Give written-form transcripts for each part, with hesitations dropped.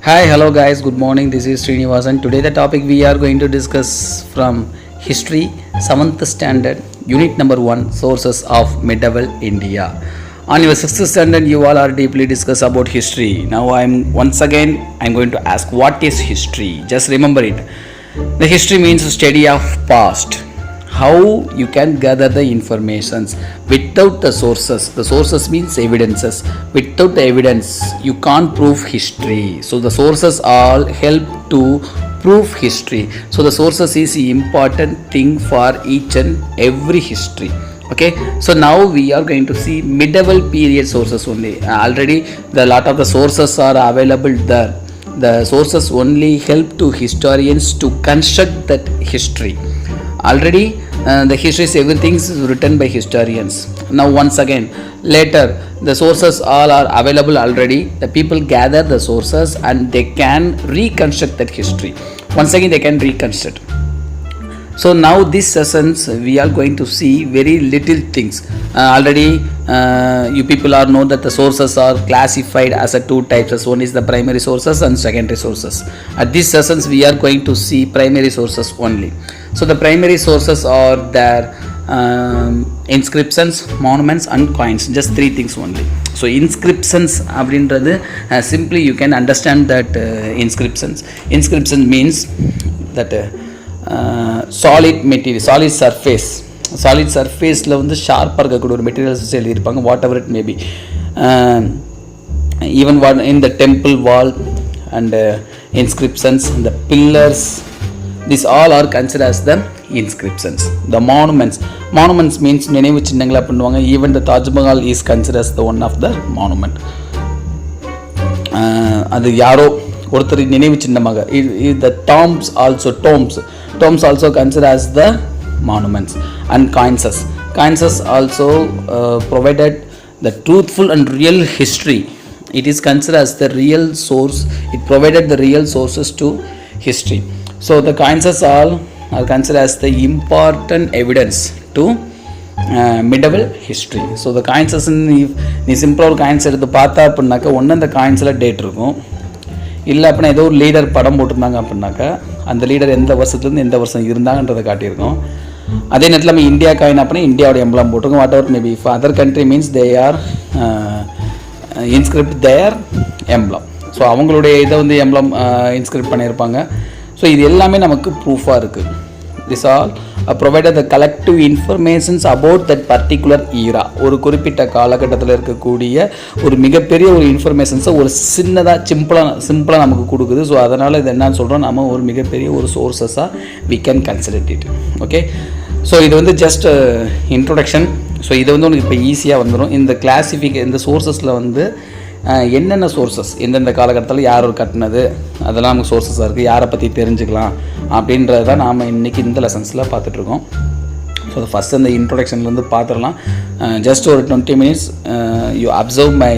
Hi, hello guys, good morning. This is Srinivasan. Today the topic we are going to discuss from history, 7th standard, unit number 1, sources of medieval India. On your 6th standard, you all are deeply discuss about history. Now I'm going to ask what is history? Just remember it. The history means study of past. How you can gather the informations without the sources means evidences. Without the evidence you can't prove history, so the sources all help to prove history. So the sources is important thing for each and every history. Okay, so now we are going to see medieval period sources only. Already the lot of the sources are available there. The sources only help to historians to construct that history. Already the histories, everything is written by historians. Now once again, later the sources all are available already. The people gather the sources and they can reconstruct that history. Once again they can reconstruct. So now this sessions we are going to see very little things. Already you people are know that the sources are classified as a two types. One is the primary sources and secondary sources. At these sessions we are going to see primary sources only. So the primary sources are their inscriptions, monuments and coins. Just three things only. So inscriptions simply you can understand that inscription means that solid material, solid surfaceல வந்து ஷார்ப்பாக இருக்கக்கூடிய ஒரு materials எழுதியிருப்பாங்க, what ever it maybe. Even one in the temple wall and inscriptions, the pillars, these all are considered as the inscriptions. The monuments means நினைவு சின்னங்களா பண்ணுவாங்க. Even the Taj Mahal is considered as the one of the monument. அது யாரோ ஒருத்தர் நினைவு சின்னமாக. The tombs also considered as the monuments. And coins also provided the truthful and real history. It is considered as the real source. It provided the real sources to history. So the coins all are considered as the important evidence to medieval history. So the coins நீ சிம்பிளாக ஒரு coins எடுத்து பார்த்தா அப்படின்னாக்கா ஒன்று அந்த காயின்ஸில் date இருக்கும். இல்லை அப்படின்னா ஏதோ ஒரு லீடர் படம் போட்டிருந்தாங்க அப்படின்னாக்கா அந்த லீடர் எந்த வருஷத்துலேருந்து எந்த வருஷம் இருந்தாங்கன்றதை காட்டியிருக்கோம். அதே நேரத்தில் நம்ம இந்தியா காயின் அப்படின்னா இந்தியாவோட எம்பளம் போட்டிருக்கோம். Whatever maybe for other country means they are inscript their emblem. So அவங்களுடைய இதை வந்து எம்பளம் இன்ஸ்கிரிப்ட் பண்ணியிருப்பாங்க. ஸோ இது எல்லாமே நமக்கு ப்ரூஃபாக இருக்குது. This all provided the collective informations about that particular era. ஒரு குறிப்பிட்ட காலகட்டத்தில் இருக்கக்கூடிய ஒரு மிகப்பெரிய ஒரு இன்ஃபர்மேஷன்ஸை ஒரு சின்னதாக சிம்பிளாக நமக்கு கொடுக்குது. ஸோ அதனால் இது என்னன்னு சொல்கிறோம், நம்ம ஒரு மிகப்பெரிய ஒரு சோர்ஸஸாக we can consider it. Okay, so இது வந்து ஜஸ்ட் இன்ட்ரொடக்ஷன். ஸோ இது வந்து உனக்கு இப்போ ஈஸியாக வந்துடும். இந்த சோர்ஸஸில் வந்து என்னென்ன சோர்ஸஸ் எந்தெந்த காலகட்டத்தில் யார் ஒரு கட்டினது அதெல்லாம் நமக்கு சோர்ஸஸாக இருக்குது, யாரை பற்றி தெரிஞ்சுக்கலாம் அப்படின்றத தான் நாம் இன்றைக்கி இந்த லெசன்ஸில் பார்த்துட்ருக்கோம். ஸோ ஃபஸ்ட் அந்த இன்ட்ரொடக்ஷன்லேருந்து பார்த்துடலாம். ஜஸ்ட் ஒரு 20 minutes you observe my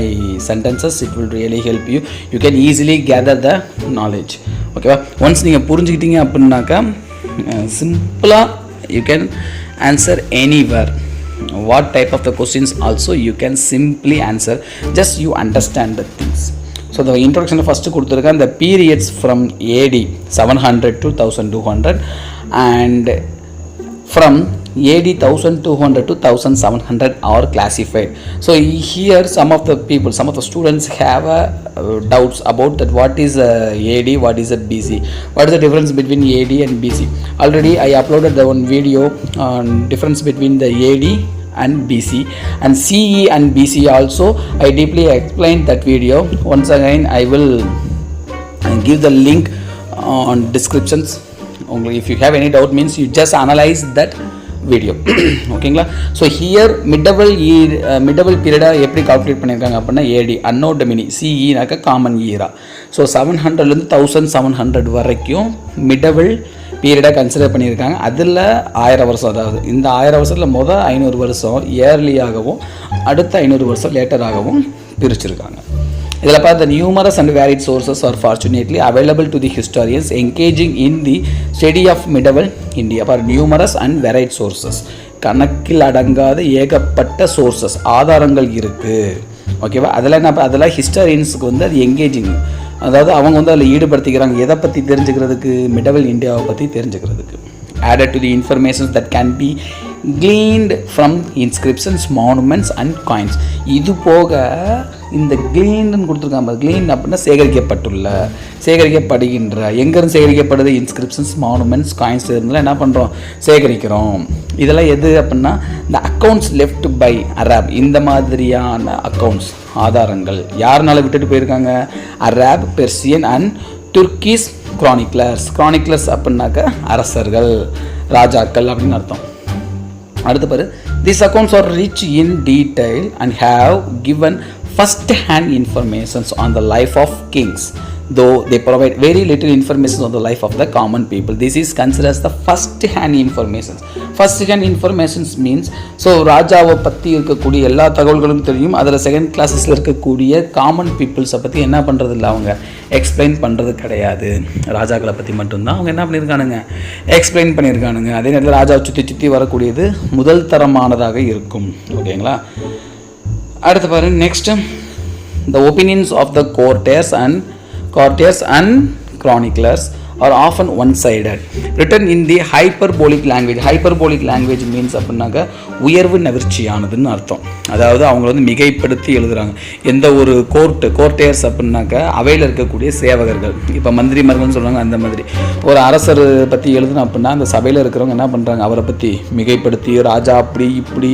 sentences. It will really help you. You can easily gather the knowledge. ஓகேவா? ஒன்ஸ் நீங்கள் புரிஞ்சுக்கிட்டீங்க அப்படின்னாக்கா சிம்பிளாக you can answer anywhere. What type of the questions also you can simply answer, just you understand the things. So the introduction first கொடுத்திருக்கேன். The periods from AD 700 to 1200 and from AD 1200 to 1700 are classified. So here some of the students have doubts about that what is AD, what is BC, what is the difference between AD and BC. Already I uploaded the one video on difference between the AD and BC and CE and BC also. I deeply explained that video. Once again I will give the link on descriptions. If you have any doubt means you just analyze that video. ஓகேங்களா? So here மிடவல் பீரியடை எப்படி calculate பண்ணியிருக்காங்க அப்படின்னா ஏடி அன்னோ டொமினி, சிஇனாக்க common ஈரா. So 700லேருந்து 1700 வரைக்கும் மிடவல் பீரியடாக consider பண்ணியிருக்காங்க. அதில் 1000 வருஷம், அதாவது இந்த 1000 வருஷத்தில் 500 வருஷம் இயர்லியாகவும் அடுத்த 500 வருஷம் லேட்டராகவும் பிரிச்சிருக்காங்க. இதில் பார்த்த numerous and varied sources are fortunately available to the historians engaging in the study of medieval India. For numerous and varied sources, கணக்கில் அடங்காத ஏகப்பட்ட சோர்சஸ் ஆதாரங்கள் இருக்குது. ஓகேவா? அதெல்லாம் ஹிஸ்டாரியன்ஸுக்கு வந்து அது என்கேஜிங் அதாவது அவங்க வந்து அதில் ஈடுபடுத்திக்கிறாங்க. எதை பற்றி தெரிஞ்சுக்கிறதுக்கு? மிடவல் இந்தியாவை பற்றி தெரிஞ்சுக்கிறதுக்கு. added to the information that can be gleaned from inscriptions, monuments and coins. இது போக இந்த gleaned கொடுத்துருக்காங்க. gleaned அப்படின்னா சேகரிக்கப்படுகின்ற. எங்கேருந்து சேகரிக்கப்படுது? இன்ஸ்கிரிப்ஷன்ஸ், மானுமெண்ட்ஸ், காயின்ஸ் இருந்தாலும் என்ன பண்ணுறோம்? சேகரிக்கிறோம். இதெல்லாம் எது அப்படின்னா இந்த அக்கௌண்ட்ஸ் லெஃப்ட் பை அரேப், இந்த மாதிரியான அக்கௌண்ட்ஸ், ஆதாரங்கள் யாருனால விட்டுட்டு போயிருக்காங்க? அரேப், பெர்சியன் அண்ட் துர்க்கிஸ் கிரானிக்லர்ஸ் அப்படின்னாக்க அரசர்கள், ராஜாக்கள் அப்படின்னு அர்த்தம். அடுத்து பாரு, these accounts are rich in detail and have given first hand informations on the life of kings, though they provide very little information on the life of the common people. This is considered as the first hand information. First hand information means, so ராஜாவை பற்றி இருக்கக்கூடிய எல்லா தகவல்களும் தெரியும். அதில் second கிளாஸஸில் இருக்கக்கூடிய common பீப்புள்ஸை பற்றி என்ன பண்ணுறது இல்லை, அவங்க எக்ஸ்பிளைன் பண்ணுறது கிடையாது. ராஜாக்களை பற்றி மட்டும்தான் அவங்க என்ன பண்ணியிருக்கானுங்க? எக்ஸ்பிளைன் பண்ணியிருக்கானுங்க. அதே நேரத்தில் ராஜாவை சுற்றி வரக்கூடியது முதல் தரமானதாக இருக்கும். ஓகேங்களா? அடுத்து பாரு, next, the opinions of the courtiers and chroniclers are often one-sided, written in the hyperbolic language. Hyperbolic language means அப்படின்னாக்க உயர்வு நவிர்ச்சியானதுன்னு அர்த்தம். அதாவது அவங்க வந்து மிகைப்படுத்தி எழுதுகிறாங்க. எந்த ஒரு கோர்ட்டேர்ஸ் அப்படின்னாக்க அவையில் இருக்கக்கூடிய சேவகர்கள், இப்போ மந்திரிமார்கள்னு சொல்கிறாங்க. அந்த மாதிரி ஒரு அரசர் பற்றி எழுதுனோம் அப்படின்னா அந்த சபையில் இருக்கிறவங்க என்ன பண்ணுறாங்க? அவரை பற்றி மிகைப்படுத்தி, ராஜா அப்படி இப்படி.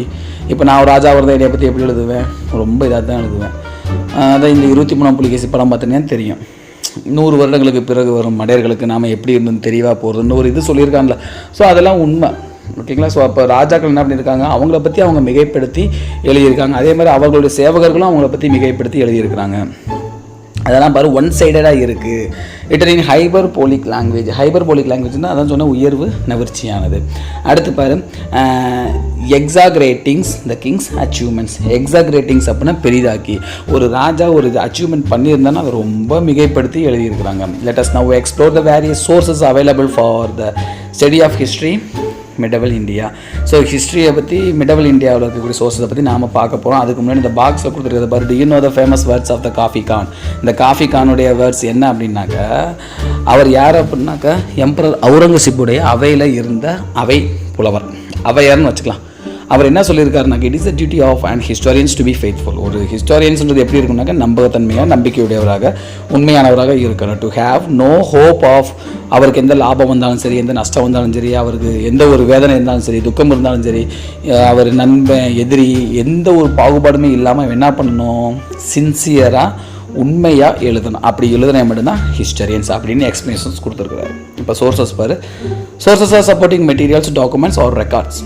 இப்போ நான் ஒரு ராஜா வரதை என்னை பற்றி எப்படி எழுதுவேன்? ரொம்ப இதாக தான் எழுதுவேன். அதான் இந்த 23ஆம் புலிகேசி படம் பார்த்தீங்கன்னா தெரியும். 100 வருடங்களுக்கு பிறகு வரும் மடையர்களுக்கு நாம் எப்படி இருந்துன்னு தெரியவா போகிறதுன்னு ஒரு இது சொல்லியிருக்காங்களா. ஸோ அதெல்லாம் உண்மை. ஓகேங்களா? ஸோ அப்போ ராஜாக்கள் என்ன பண்ணியிருக்காங்க? அவங்கள பற்றி அவங்க மிகைப்படுத்தி எழுதியிருக்காங்க. அதே மாதிரி அவர்களுடைய சேவகர்களும் அவங்கள பற்றி மிகைப்படுத்தி எழுதியிருக்கிறாங்க. அதெல்லாம் பாரு ஒன் சைடடாக இருக்குது. ரிட்டன் இன் ஹைபர்போலிக் லாங்குவேஜ்னால் அதான் சொன்ன உயர்வு நவிர்ச்சியானது. அடுத்து பாரு, எக்ஸாக்ரேட்டிங்ஸ் த கிங்ஸ் அச்சீவ்மெண்ட்ஸ். எக்ஸாக்ரேட்டிங்ஸ் அப்படின்னா பெரிதாக்கி. ஒரு ராஜா ஒரு இது அச்சீவ்மெண்ட் பண்ணியிருந்தாங்கன்னா அதை ரொம்ப மிகைப்படுத்தி எழுதியிருக்கிறாங்க. Let us now explore the various sources available for the study of history medieval India. So ஹிஸ்ட்ரியை பற்றி மிடவல் இந்தியாவில் இருக்கக்கூடிய சோர்ஸை பற்றி நாம் பார்க்க போகிறோம். அதுக்கு முன்னாடி இந்த பாக்ஸில் கொடுத்துருக்கிறது பாரு, do you know the famous words of the Khafi Khan. இந்த காஃபி கானுடைய வேர்ட்ஸ் என்ன அப்படின்னாக்க, அவர் யார் அப்படின்னாக்க எம்பரர் அவுரங்கசீப்புடைய அவையில் இருந்த அவை புலவர், அவையார்னு வச்சுக்கலாம். அவர் என்ன சொல்லியிருக்காருனாக்க, it is the duty of and historians to be faithful. ஒரு ஹிஸ்டாரியன்ஸ்ன்றது எப்படி இருக்குனாக்க நம்பகத்தன்மையாக, நம்பிக்கையுடையவராக, உண்மையானவராக இருக்கணும். To have no hope of, அவருக்கு எந்த லாபம் வந்தாலும் சரி, எந்த நஷ்டம் வந்தாலும் சரி, அவருக்கு எந்த ஒரு வேதனை இருந்தாலும் சரி, துக்கம் இருந்தாலும் சரி, அவர் நண்பன் எதிரி எந்த ஒரு பாகுபாடுமே இல்லாமல் என்ன பண்ணணும்? சின்சியராக உண்மையாக எழுதணும். அப்படி எழுதுனா மட்டும்தான் ஹிஸ்டரியன்ஸ் அப்படின்னு எக்ஸ்பிளனேஷன்ஸ் கொடுத்துருக்குறாரு. இப்போ சோர்சஸ் பாரு, sources are supporting materials, documents or records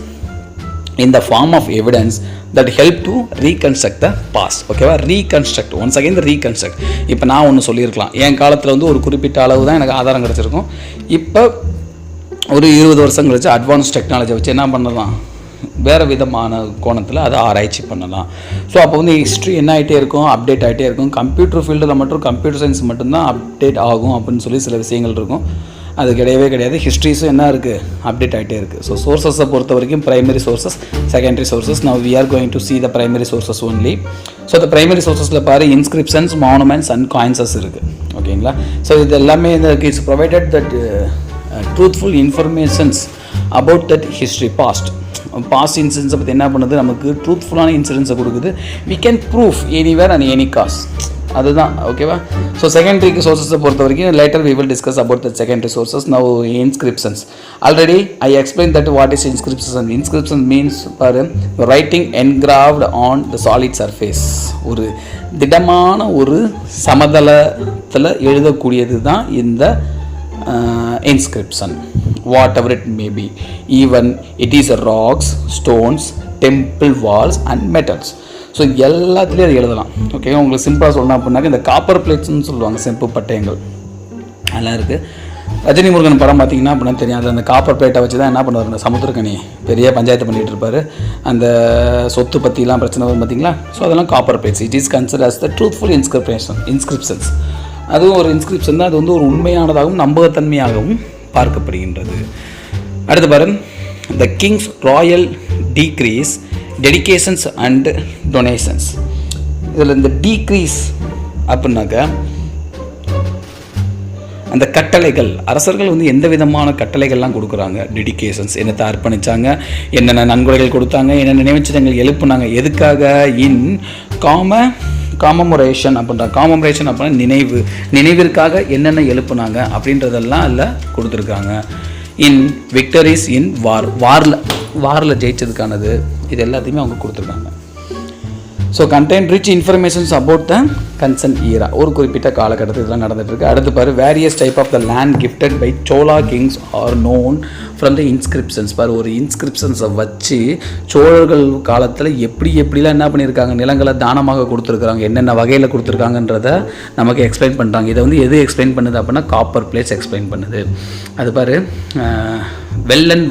in the form of evidence that help to reconstruct the past. ஓகேவா? Reconstruct, once again reconstruct. இப்போ நான் ஒன்று சொல்லியிருக்கலாம், என் காலத்தில் வந்து ஒரு குறிப்பிட்ட அளவு தான் எனக்கு ஆதாரம் கிடச்சிருக்கும். இப்போ ஒரு 20 வருஷம் கழிச்சு அட்வான்ஸ் டெக்னாலஜி வச்சு என்ன பண்ணலாம்? வேறு விதமான கோணத்தில் அதை ஆராய்ச்சி பண்ணலாம். ஸோ அப்போ வந்து ஹிஸ்ட்ரி என்ன ஆகிட்டே இருக்கும்? அப்டேட் ஆகிட்டே இருக்கும். கம்ப்யூட்டர் ஃபீல்டில் மட்டும் கம்ப்யூட்டர் சயின்ஸ் மட்டும்தான் அப்டேட் ஆகும் அப்படின்னு சொல்லி சில விஷயங்கள் இருக்கும். அது கிடையாது. ஹிஸ்ட்ரிஸும் என்ன இருக்குது? அப்டேட் ஆகிட்டே இருக்குது. ஸோ சோர்ஸஸை பொறுத்த வரைக்கும் primary sources, secondary sources. Now we are going to see the primary sources only. So இந்த ப்ரைமரி சோர்சஸில் பாரு, இன்ஸ்கிரிப்ஷன்ஸ், மானுமெண்ட்ஸ் அண்ட் காயின்ஸஸ் இருக்குது. ஓகேங்களா? ஸோ இது எல்லாமே it's provided that truthful informations about that history past இன்சிடென்ட்ஸை பற்றி என்ன பண்ணுது? நமக்கு ட்ரூத்ஃபுல்லான இன்சிடென்ட்ஸை கொடுக்குது. We can proof anywhere and any cause. அதுதான். ஓகேவா? ஸோ செகண்டரி சோர்ஸஸை பொறுத்த வரைக்கும் later we will discuss about the secondary sources. Now inscriptions. Already I explain that what is inscription. Inscription means பாரு, writing engraved on the solid surface. ஒரு திடமான ஒரு சமதளத்தில் எழுதக்கூடியது தான் இந்த inscription. What ever it may B, even it is rocks, stones, temple Waals and metals. So எல்லாத்துலேயும் அது எழுதலாம். ஓகே, உங்களுக்கு சிம்பிளாக சொல்லணும் அப்படின்னாக்க இந்த காப்பர் பிளேட்ஸ்ன்னு சொல்லுவாங்க, செம்பு பட்டயங்கள், அதெல்லாம் இருக்குது. ரஜினி முருகன் படம் பார்த்தீங்கன்னா அப்படின்னா தெரியாது, அந்த காப்பர் பிளேட்டை வச்சு தான் என்ன பண்ணுவார், இந்த சமுத்திரக்கனி பெரிய பஞ்சாயத்து பண்ணிகிட்டு இருப்பார். அந்த சொத்து பற்றிலாம் பிரச்சனை வரும் பார்த்தீங்களா. ஸோ அதெல்லாம் copper plates. It is consider as the truthful inscriptions. அதுவும் ஒரு இன்ஸ்கிரிப்ஷன் தான். அது வந்து ஒரு உண்மையானதாகவும் நம்பகத்தன்மையாகவும் பார்க்கப்படுகின்றது. அடுத்து பாருங்க, the kings royal decrees, dedications and donations. இதில் இந்த டீக்ரீஸ் அப்படின்னாக்க அந்த கட்டளைகள், அரசர்கள் வந்து எந்த விதமான கட்டளைகள்லாம் கொடுக்குறாங்க, டெடிகேஷன்ஸ், என்னத்தை அர்ப்பணித்தாங்க, என்னென்ன நன்கொடைகள் கொடுத்தாங்க, என்னென்ன நினைவுச்சின்னங்கள் எழுப்புனாங்க, எதுக்காக, இன் காமமரேஷன் அப்படின்ற, காமமரேஷன் அப்படின்னா நினைவிற்காக என்னென்ன எழுப்புனாங்க அப்படின்றதெல்லாம் அதில் கொடுத்துருக்காங்க. இன் விக்டரிஸ் இன் வாரில் ஜெயிச்சதுக்கானது, இது எல்லாத்தையுமே அவங்க கொடுத்துருக்காங்க. So content rich informations about the concern era, ஒரு குறிப்பிட்ட காலகட்டத்தில் இதெல்லாம் நடந்துகிட்ருக்கு. அடுத்து பாரு, various type of the land gifted by Chola kings are known from the inscriptions. பாரு, ஒரு இன்ஸ்கிரிப்ஷன்ஸை வச்சு சோழர்கள் காலத்தில் எப்படிலாம் என்ன பண்ணியிருக்காங்க, நிலங்களை தானமாக கொடுத்துருக்குறாங்க, என்னென்ன வகையில் கொடுத்துருக்காங்கன்றத நமக்கு எக்ஸ்பிளைன் பண்ணுறாங்க. இதை வந்து எது எக்ஸ்பிளைன் பண்ணுது அப்படின்னா காப்பர் பிளேட்ஸ் எக்ஸ்பிளைன் பண்ணுது. அது பாரு, வெள்ளன்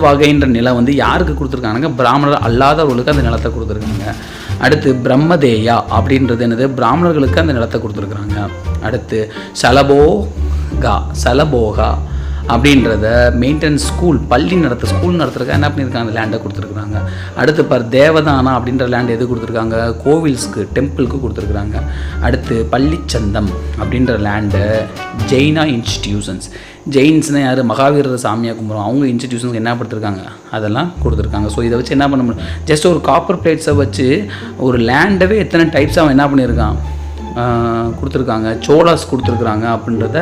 வாகைன்ற நிலம் வந்து யாருக்கு கொடுத்துருக்காங்க, பிராமணர் அல்லாதவர்களுக்கு அந்த நிலத்தை கொடுத்துருக்காங்க. அடுத்து பிரம்மதேயா அப்படின்றது என்னது, பிராமணர்களுக்கு அந்த நிலத்தை கொடுத்துருக்குறாங்க. அடுத்து சலபோகா அப்படின்றத மெயின்டெனன்ஸ் ஸ்கூல் நடத்துறதுக்கு என்ன பண்ணியிருக்காங்க, அந்த லேண்டை கொடுத்துருக்குறாங்க. அடுத்து பார், தேவதானா அப்படின்ற லேண்ட் எது கொடுத்துருக்காங்க, கோவில்ஸ்க்கு, டெம்பிளுக்கு கொடுத்துருக்குறாங்க. அடுத்து பள்ளிச்சந்தம் அப்படின்ற லேண்டை ஜெயினா இன்ஸ்டிடியூஷன்ஸ், ஜெயின்ஸ்னால் யார், மகாவீரர் சாமியாக கும்பிட்றோம், அவங்க இன்ஸ்டிடியூஷன்ஸ் என்ன படுத்திருக்காங்க, அதெல்லாம் கொடுத்துருக்காங்க. ஸோ இதை வச்சு என்ன பண்ண முடியும், ஜஸ்ட் ஒரு காப்பர் பிளேட்ஸை வச்சு ஒரு லேண்டவே எத்தனை டைப்ஸ் அவன் என்ன பண்ணியிருக்கான் கொடுத்துருக்காங்க, சோலாஸ் கொடுத்துருக்குறாங்க அப்படின்றத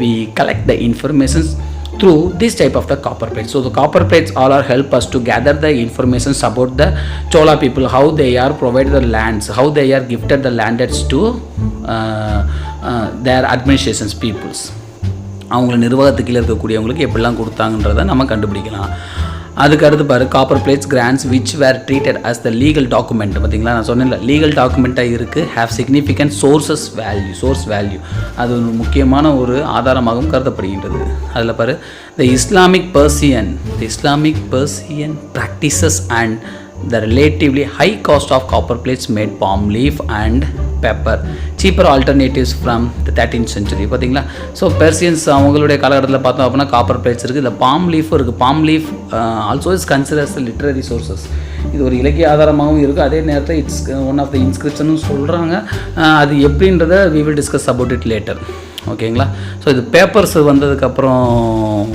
we collect the informations through this type of the copper plates. So the copper plates all are help us to gather the informations about the Chola people, how they are provided the lands, how they are gifted the landeds to their administrations peoples. அவங்கள நிர்வாகத்துக்கு இருக்கக்கூடியவங்களுக்கு எப்படிலாம் கொடுத்தாங்கன்றதை நம்ம கண்டுபிடிக்கலாம். அதுக்கு அடுத்து பாரு, copper plates grants which were treated as the legal document. பார்த்தீங்களா, நான் சொன்னேன்ல, லீகல் டாக்குமெண்ட்டாக இருக்குது, ஹேவ் சிக்னிஃபிகண்ட் சோர்ஸ் வேல்யூ, அது ஒரு முக்கியமான ஒரு ஆதாரமாகவும் கருதப்படுகின்றது. அதில் பாரு, the Islamic Persian practices and the relatively high cost of copper plates made palm leaf and pepper cheaper alternatives from the 13th century. பார்த்தீங்களா, ஸோ பெர்சியன்ஸ் அவங்களுடைய காலகட்டத்தில் பார்த்தோம் அப்படின்னா காப்பர் பிளேட்ஸ் இருக்குது, இல்லை பாம் லீஃபும் இருக்குது. Bomb leaf also is considers literary sources, இது ஒரு இலக்கிய ஆதாரமாகவும் இருக்குது, அதே நேரத்தில் இட்ஸ் ஒன் ஆஃப் த இன்ஸ்கிரிப்ஷனும் சொல்கிறாங்க. அது எப்படின்றத we will discuss about it later. ஓகேங்களா, ஸோ இது பேப்பர்ஸ் வந்ததுக்கப்புறம்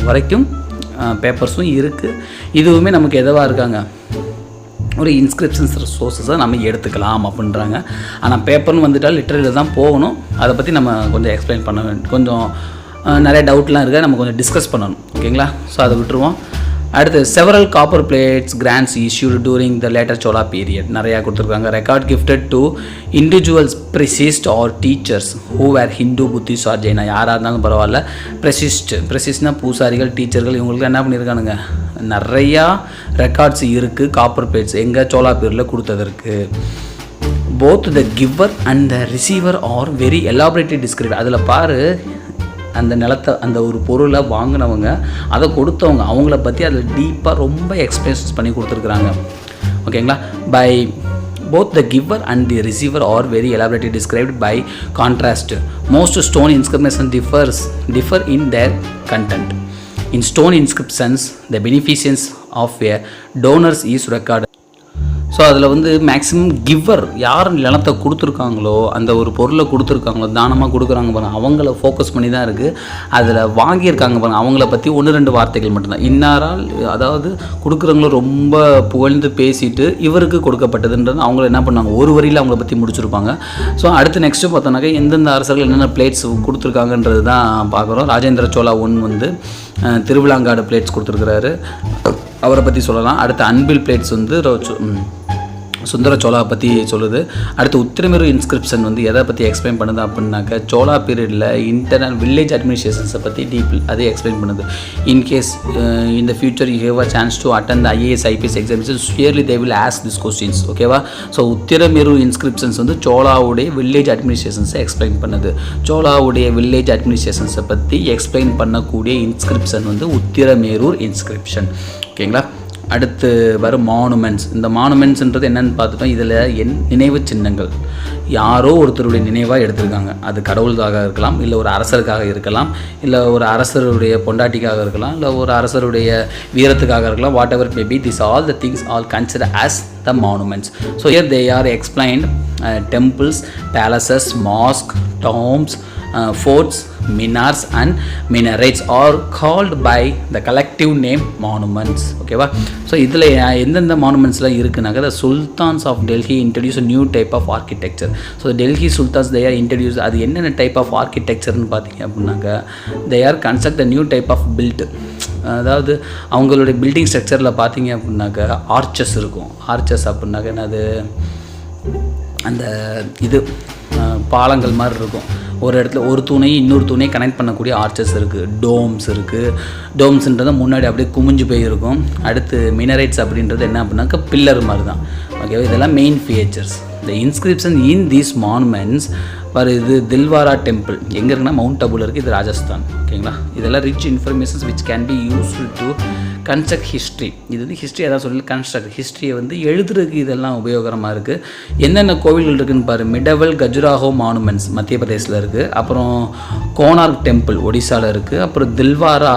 வரைக்கும் பேப்பர்ஸும் இருக்குது, இதுவுமே நமக்கு எதுவாக இருக்காங்க, ஒரு இன்ஸ்கிரிப்ஷன்ஸ் சோர்ஸஸை நம்ம எடுத்துக்கலாம் அப்படின்றாங்க. ஆனால் பேப்பர்னு வந்துட்டால் லிட்டரலியில் தான் போகணும், அதை பற்றி நம்ம கொஞ்சம் எக்ஸ்பிளைன் பண்ண வேண்டும், கொஞ்சம் நிறைய டவுட்லாம் இருக்குது, நம்ம கொஞ்சம் டிஸ்கஸ் பண்ணணும். ஓகேங்களா, ஸோ அதை விட்டுருவோம். அடுத்து, several copper plates grants issued during the later Chola period, நிறையா கொடுத்துருக்காங்க. Record gifted to individuals priests or teachers who were Hindu, Buddhist or Jaina, யாராக இருந்தாலும் பரவாயில்ல. ப்ரெசிஸ்ட்னா பூசாரிகள், டீச்சர்கள், இவங்களுக்கு என்ன பண்ணியிருக்கானுங்க, நிறையா ரெக்கார்ட்ஸ் இருக்குது காப்பர் பிளேட்ஸ் எங்கே சோலா பீரியடில் கொடுத்ததற்கு. Both the giver and the receiver are very elaborately describe. அதில் பாரு, அந்த நிலத்தை, அந்த ஒரு பொருளை வாங்கினவங்க, அதை கொடுத்தவங்க, அவங்கள பற்றி அதில் டீப்பாக ரொம்ப எக்ஸ்பிளேஷன்ஸ் பண்ணி கொடுத்துருக்குறாங்க. ஓகேங்களா, by both the giver and the receiver are very elaborately described. By contrast, most stone inscriptions differ in their content. In stone inscriptions, the beneficence of a donor is recorded. So அதில் வந்து maximum giver யார் நிலத்தை கொடுத்துருக்காங்களோ, அந்த ஒரு பொருளை கொடுத்துருக்காங்களோ, தானமாக கொடுக்குறாங்க பாருங்கள், அவங்கள ஃபோக்கஸ் பண்ணி தான் இருக்குது. அதில் வாங்கியிருக்காங்க பாருங்கள், அவங்கள பற்றி 1-2 வார்த்தைகள் மட்டும்தான். இன்னாரால், அதாவது கொடுக்குறவங்களும் ரொம்ப புகழ்ந்து பேசிட்டு இவருக்கு கொடுக்கப்பட்டதுன்றது அவங்கள என்ன பண்ணாங்க, ஒரு வரியில் அவங்கள பற்றி முடிச்சிருப்பாங்க. ஸோ அடுத்து நெக்ஸ்ட்டு பார்த்தோன்னாக்கா எந்தெந்த அரசர்கள் என்னென்ன பிளேட்ஸ் கொடுத்துருக்காங்கன்றது தான் பார்க்குறோம். ராஜேந்திர சோழா வந்து திருவிழாங்காடு பிளேட்ஸ் கொடுத்துருக்குறாரு, அவரை பற்றி சொல்லலாம். அடுத்து அன்பில் பிளேட்ஸ் வந்து சுந்தர சோழா பற்றி சொல்லுது. அடுத்து உத்திரமேரு இன்ஸ்கிரிப்ஷன் வந்து எதை பற்றி எக்ஸ்பிளைன் பண்ணுது அப்படின்னாக்க, சோழா பீரியடில் இன்டர்னல் வில்லேஜ் அட்மினிஸ்ட்ரேஷன்ஸை பற்றி அதே எக்ஸ்பிளைன் பண்ணுது. In case in the future you have a chance to attend the IAS IPS examination, surely they will ask this questions. ஓகேவா, ஸோ உத்திரமேரு இன்ஸ்கிரிப்ஷன்ஸ் வந்து சோழாவுடைய வில்லேஜ் அட்மினிஸ்ட்ரேஷன்ஸை எக்ஸ்பிளைன் பண்ணுது. சோழாவுடைய வில்லேஜ் அட்மினிஸ்ட்ரேஷன்ஸை பற்றி எக்ஸ்பிளைன் பண்ணக்கூடிய இன்ஸ்கிரிப்ஷன் வந்து உத்திரமேரூர் இன்ஸ்கிரிப்ஷன். ஓகேங்களா, அடுத்து வரும் மானுமெண்ட்ஸ். இந்த மானுமெண்ட்ஸ்ன்றது என்னென்னு பார்த்துட்டோம். இதில் நினைவு சின்னங்கள் யாரோ ஒருத்தருடைய நினைவாக எடுத்திருக்காங்க. அது கடவுளுக்காக இருக்கலாம், இல்லை ஒரு அரசருக்காக இருக்கலாம், இல்லை ஒரு அரசருடைய பொண்டாட்டிக்காக இருக்கலாம், இல்லை ஒரு அரசருடைய வீரத்துக்காக இருக்கலாம். What ever may be, this all the things all consider as the monuments. So here they are explained. Temples, palaces, mask, Tom's, forts, minars and minarets are called by the collective name monuments. ஓகேவா? So இதில் எந்தெந்த மானுமெண்ட்ஸ்லாம் இருக்குனாக்கா the sultans of Delhi introduced a new type of architecture. So Delhi sultans they are introduced, அது என்னென்ன type of ஆர்கிடெக்சர்னு பார்த்தீங்க அப்படின்னாக்கா they are construct a new type of built, அதாவது அவங்களுடைய building ஸ்ட்ரக்சரில் பார்த்தீங்க அப்படின்னாக்கா ஆர்ச்சஸ் இருக்கும். ஆர்ச்சஸ் அப்படின்னாக்கா என்னது, அந்த இது பாலங்கள் மாதிரி இருக்கும். ஒரு இடத்துல ஒரு தூணை இன்னொரு தூணை கனெக்ட் பண்ணக்கூடிய ஆர்ச்சஸ் இருக்குது. டோம்ஸ் இருக்குது. டோம்ஸுன்றது முன்னாடி அப்படியே குமிஞ்சு போயிருக்கும். அடுத்து மினரேட்ஸ் அப்படின்றது என்ன அப்படின்னாக்கா பில்லர் மாதிரி தான். ஓகேவா? இதெல்லாம் main features. The inscription in these monuments இது தில்வாரா டெம்பிள் எங்கே இருக்குன்னா மவுண்ட் அபுவில் இருக்குது. இது ராஜஸ்தான். ஓகேங்களா? இதெல்லாம் rich informations which can be useful to construct history. இது வந்து ஹிஸ்ட்ரி எதாவது சொல்லி கன்ஸ்ட்ரக்ட் ஹிஸ்ட்ரியை வந்து எழுதுறதுக்கு இதெல்லாம் உபயோகரமாக இருக்குது. என்னென்ன கோவில்கள் இருக்குதுன்னு பாரு. மிடவல் கஜுராஹோ மானுமெண்ட்ஸ் மத்திய பிரதேசில் இருக்குது. அப்புறம் கோனார்க் டெம்பிள் ஒடிசாவில் இருக்குது. அப்புறம் தில்வாரா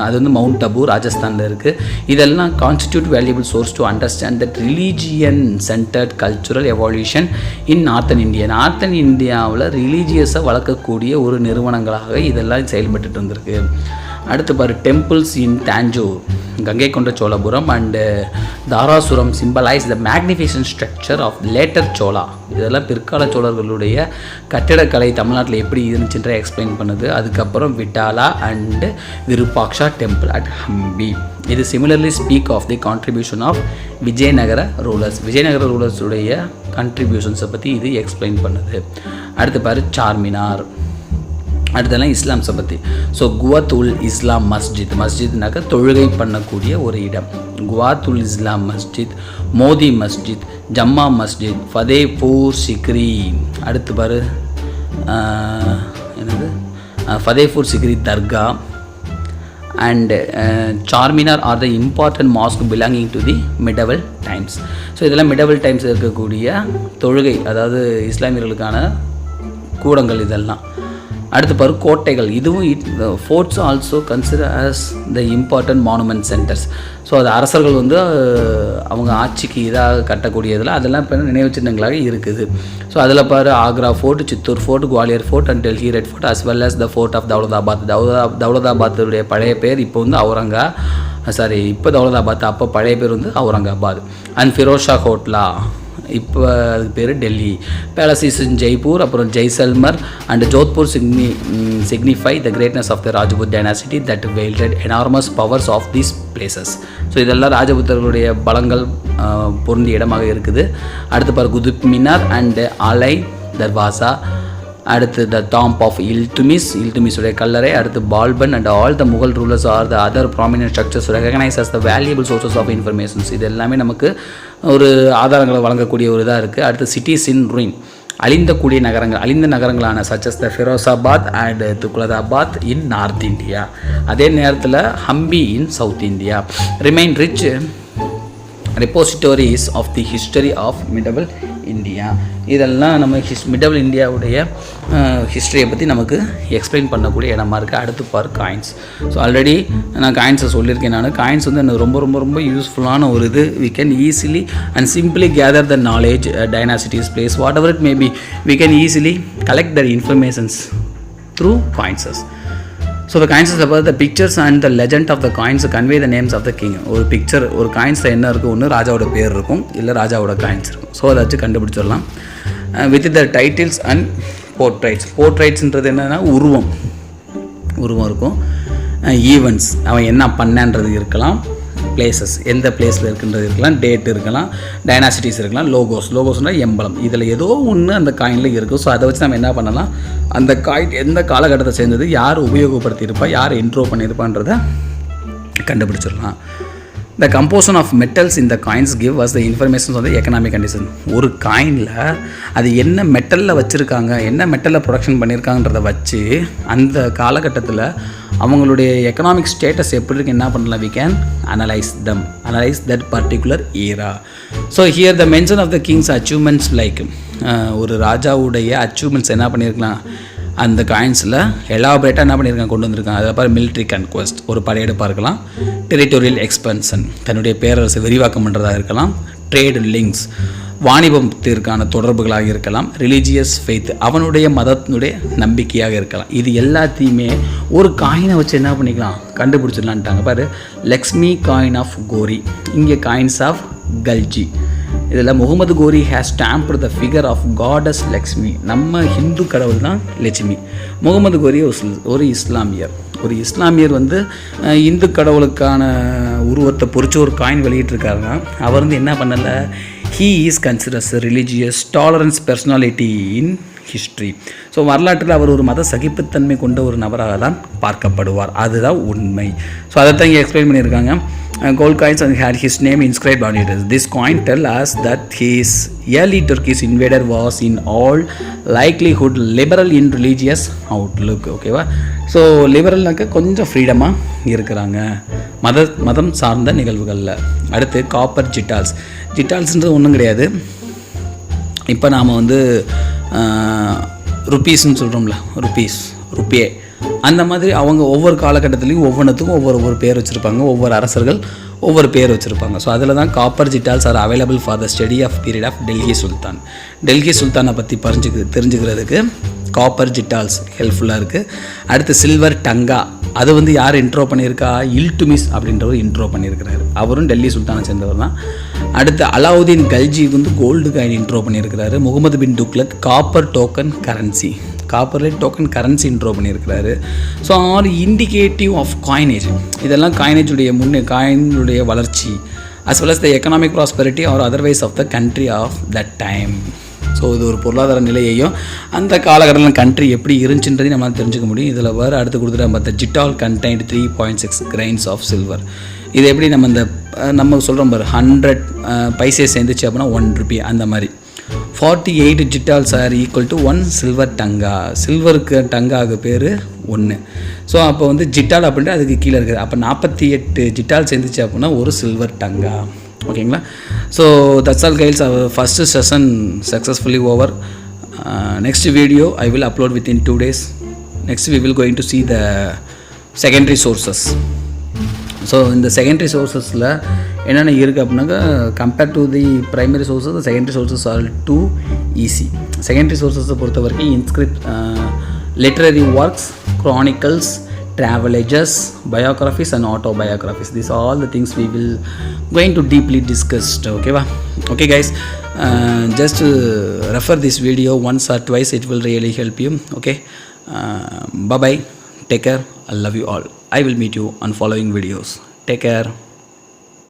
அது வந்து மவுண்ட் அபு ராஜஸ்தானில் இருக்குது. இதெல்லாம் constitute valuable source to understand that religion centred cultural evaluation in northern India. Northern இந்தியாவில் ரிலீஜியஸை வளர்க்கக்கூடிய ஒரு நிறுவனங்களாக இதெல்லாம் செயல்பட்டு வந்திருக்கு. அடுத்து பாரு, temples in Tanjore, Gangaikonda Cholapuram and Darasuram symbolise the magnificent structure of later Chola. இதெல்லாம் பிற்கால சோழர்களுடைய கட்டிடக்கலை தமிழ்நாட்டில் எப்படி இருந்துச்சுன்ற எக்ஸ்பிளைன் பண்ணுது. அதுக்கப்புறம் Vitthala and Virupaksha temple at Hampi. இது similarly speak of the contribution of Vijayanagara rulers. Vijayanagara ரூலர்ஸுடைய கான்ட்ரிபியூஷன்ஸை பற்றி இது எக்ஸ்பிளைன் பண்ணுது. அடுத்து பாரு, சார்மினார். அடுத்தெல்லாம் இஸ்லாம்ஸை பற்றி. ஸோ குவாத்துல் இஸ்லாம் மஸ்ஜித், மஸ்ஜித்னாக்க தொழுகை பண்ணக்கூடிய ஒரு இடம். குவாத்துல் இஸ்லாம் மஸ்ஜித், மோதி மஸ்ஜித், ஜம்மா மஸ்ஜித், ஃபதேபூர் சிக்ரி. அடுத்து பாரு என்னது, Fatehpur Sikri dargah and Charminar are the important mosque belonging to the medieval times. So இதெல்லாம் மிடவல் டைம்ஸ் இருக்கக்கூடிய தொழுகை, அதாவது இஸ்லாமியர்களுக்கான கூடங்கள் இதெல்லாம். அடுத்து பாரு, கோட்டைகள். இதுவும் forts also consider as the important monument centres. So அது அரசர்கள் வந்து அவங்க ஆட்சிக்கு இதாக கட்டக்கூடியதில் அதெல்லாம் இப்போ நினைவு சின்னங்களாக இருக்குது. ஸோ அதில் பாரு, Agra Fort, Chittor Fort, Gwalior Fort and Delhi Red Fort as well as the fort of Daulatabad. தௌலதாபாத்துடைய பழைய பேர் இப்போ வந்து இப்போ தௌலதாபாத், அப்போ பழைய பேர் வந்து அவுரங்காபாத். அண்ட் ஃபிரோஷா கோட்லா, இப்போ அதுக்கு பேர் டெல்லி. பேலசிஸ் இன் ஜெய்ப்பூர், அப்புறம் Jaisalmer and Jodhpur signify the greatness of the Rajput dynasty that wielded enormous powers of these places. So இதெல்லாம் ராஜபுத்தர்களுடைய பலங்கள் பொருந்திய இடமாக இருக்குது. அடுத்து பாரு, குதுப் மினார் அண்டு அலை தர்வாசா. அடுத்து த டாம்ப் ஆஃப் இல்துமிஸுடைய கல்லறை. அடுத்து Balban and all the Mughal rulers are the other prominent structures recognise as the valuable sources of informations. இது எல்லாமே நமக்கு ஒரு ஆதாரங்களை வழங்கக்கூடிய ஒரு இதாக இருக்குது. அடுத்து சிட்டிஸ் இன் ரூயின், அழிந்தக்கூடிய நகரங்கள், அழிந்த நகரங்களான such as the Firozabad and Tughlaqabad in north India. அதே நேரத்தில் Hampi in south India. Remain rich repositories of the history of medieval India. இதெல்லாம் நம்ம மிடவல் இந்தியாவுடைய ஹிஸ்ட்ரியை பற்றி நமக்கு எக்ஸ்பிளைன் பண்ணக்கூடிய இடமா இருக்குது. அடுத்து பார், காயின்ஸ். ஸோ ஆல்ரெடி நான் காயின்ஸை சொல்லியிருக்கேன். காயின்ஸ் வந்து எனக்கு ரொம்ப ரொம்ப ரொம்ப யூஸ்ஃபுல்லான ஒரு இது. We can easily and simply gather the knowledge, dynasties, place, whatever it may be, we can easily collect the informations through coins. So the coins is about the pictures and the legend of the coins convey the names of the king. ஒரு picture, ஒரு காயின்ஸில் என்ன இருக்கும், ஒன்று ராஜாவோட பேர் இருக்கும், இல்லை ராஜாவோட காயின்ஸ் இருக்கும். ஸோ அதை வச்சு கண்டுபிடிச்சிடலாம். With the titles and portraits. போர்ட்ரைட்ஸ்ன்றது என்னென்னா உருவம் இருக்கும். ஈவெண்ட்ஸ், அவன் என்ன பண்ணன்றது இருக்கலாம். பிளேசஸ், எந்த பிளேஸில் இருக்குன்றது இருக்கலாம். டேட் இருக்கலாம். டைனாசிட்டிஸ் இருக்கலாம். லோகோஸ்னால் எம்பலம். இதில் ஏதோ ஒன்று அந்த காயினில் இருக்கும். ஸோ அதை வச்சு நம்ம என்ன பண்ணலாம், அந்த காயின் எந்த காலகட்டத்தை சேர்ந்தது, யார் உபயோகப்படுத்தியிருப்பா, யார் இன்ட்ரோ பண்ணியிருப்பான்றதை கண்டுபிடிச்சிடலாம். The composition of metals in the coins give us the informations on the economic condition. ஒரு காயினில் அது என்ன மெட்டலில் வச்சுருக்காங்க, என்ன மெட்டலில் ப்ரொடக்ஷன் பண்ணியிருக்காங்கன்றதை வச்சு அந்த காலகட்டத்தில் அவங்களுடைய எக்கனாமிக் ஸ்டேட்டஸ் எப்படி இருக்கு என்ன பண்ணலாம், we can analyse that particular era. So here the mention of the kings achievements like, ஒரு ராஜாவுடைய அச்சீவ்மெண்ட்ஸ் என்ன பண்ணியிருக்கலாம் அந்த காயின்ஸில் எலாபரேட்டாக என்ன பண்ணியிருக்காங்க, கொண்டு வந்திருக்காங்க. அதில் பாரு, மிலிட்ரி கன்குவஸ்ட், ஒரு படையெடுப்பாக இருக்கலாம். டெரிட்டோரியல் எக்ஸ்பென்ஷன், தன்னுடைய பேரரசை விரிவாக்கம் பண்ணுறதா இருக்கலாம். ட்ரேடு லிங்க்ஸ், வாணிபத்திற்கான தொடர்புகளாக இருக்கலாம், ரிலீஜியஸ் ஃபெய்த் அவனுடைய மதத்தினுடைய நம்பிக்கையாக இருக்கலாம். இது எல்லாத்தையுமே ஒரு காயினை வச்சு என்ன பண்ணிக்கலாம், கண்டுபிடிச்சிடலான்ட்டாங்க. பாரு, லக்ஷ்மி காயின் ஆஃப் கோரி, இங்கே காயின்ஸ் ஆஃப் கல்ஜி. இதில் Muhammad Ghori has stamped the figure of goddess Lakshmi. நம்ம ஹிந்து கடவுள் தான் லட்சுமி. முகமது கோரி ஒரு இஸ்லாமியர். ஒரு இஸ்லாமியர் வந்து இந்து கடவுளுக்கான உருவத்தை பொறிச்சு ஒரு காயின் வெளியிட்டிருக்காருன்னா அவர் வந்து என்ன பண்ணலை, he is considers religious tolerance personality in history. So வரலாற்றில் அவர் ஒரு மத சகிப்புத்தன்மை கொண்ட ஒரு நபராக தான் பார்க்கப்படுவார். அதுதான் உண்மை. ஸோ அதை தான் இங்கே எக்ஸ்பிளைன் பண்ணியிருக்காங்க. Gold coins and had his name inscribed on it. This coin tell us that his early Turkish invader was in all likelihood liberal in religious outlook. ஓகேவா? ஸோ லிபரல்னாக்க கொஞ்சம் ஃப்ரீடமாக இருக்கிறாங்க மதம் சார்ந்த நிகழ்வுகளில். அடுத்து காப்பர் ஜிட்டால்ஸ். ஜிட்டால்ஸ்ன்றது ஒன்றும் கிடையாது. இப்போ நாம் வந்து ருப்பீஸ்ன்னு சொல்கிறோம்ல, ருப்பியே அந்த மாதிரி அவங்க ஒவ்வொரு காலகட்டத்துலேயும் ஒவ்வொன்றுத்துக்கும் ஒவ்வொரு பேர் வச்சுருப்பாங்க. ஒவ்வொரு அரசர்கள் ஒவ்வொரு பேர் வச்சுருப்பாங்க. ஸோ அதில் தான் copper jitals are available for the study of period of Delhi sultan. Delhi சுல்தானை பற்றி தெரிஞ்சுக்கிறதுக்கு காப்பர் ஜிட்டால்ஸ் ஹெல்ப்ஃபுல்லாக இருக்குது. அடுத்து சில்வர் டங்கா, அது வந்து யார் இன்ட்ரோ பண்ணியிருக்கா, இல்டுமிஸ் அப்படின்றவர் இன்ட்ரோ பண்ணியிருக்கிறாரு. அவரும் டெல்லி சுல்தானை சேர்ந்தவர் தான். அடுத்து அலாவுதீன் கல்ஜி வந்து கோல்டு காயின் இன்ட்ரோ பண்ணியிருக்கிறாரு. Muhammad bin Tughlaq copper token currency intro பண்ணியிருக்கிறாரு. So are indicative of coinage. இதெல்லாம் காயினுடைய வளர்ச்சி as well as the economic prosperity or otherwise of the country of that time. So இது ஒரு பொருளாதார நிலையையும் அந்த காலகட்டத்தில் கண்ட்ரி எப்படி இருந்துச்சுன்றதையும் நம்மளால் தெரிஞ்சுக்க முடியும். இதில் வேறு அடுத்து கொடுத்துட்டு பார்த்தா jital contained 3.6 grains of silver. இது எப்படி நம்ம சொல்கிறோம் பாரு, 100 பைசே சேர்ந்துச்சு அப்படின்னா 1 ரூபி. அந்த மாதிரி 48 ஜிட்டால்ஸ் R equal to 1 silver tanka. சில்வருக்கு டங்காவுக்கு பேர் 1. ஸோ அப்போ வந்து ஜிட்டால் அப்படின்ட்டு அதுக்கு கீழே இருக்குது. அப்போ 48 ஜிட்டால் சேர்ந்துச்சு அப்படின்னா ஒரு சில்வர் டங்கா. ஓகேங்களா? So that's all guys, our first session successfully over. Next video I will upload within 2 days. Next we will going to see the secondary sources. So இந்த செகண்டரி சோர்ஸஸில் என்னென்ன இருக்குது அப்படின்னாக்கா, compared to the primary sources, secondary sources are too easy. Secondary சோர்ஸஸை பொறுத்த வரைக்கும் literary works, chronicles, travelages, biographies and autobiographies. These are all the things we will going to deeply discuss. Okay guys, just refer this video once or twice, it will really help you. Okay, bye bye, take care, I love you all. I will meet you on following videos. Take care.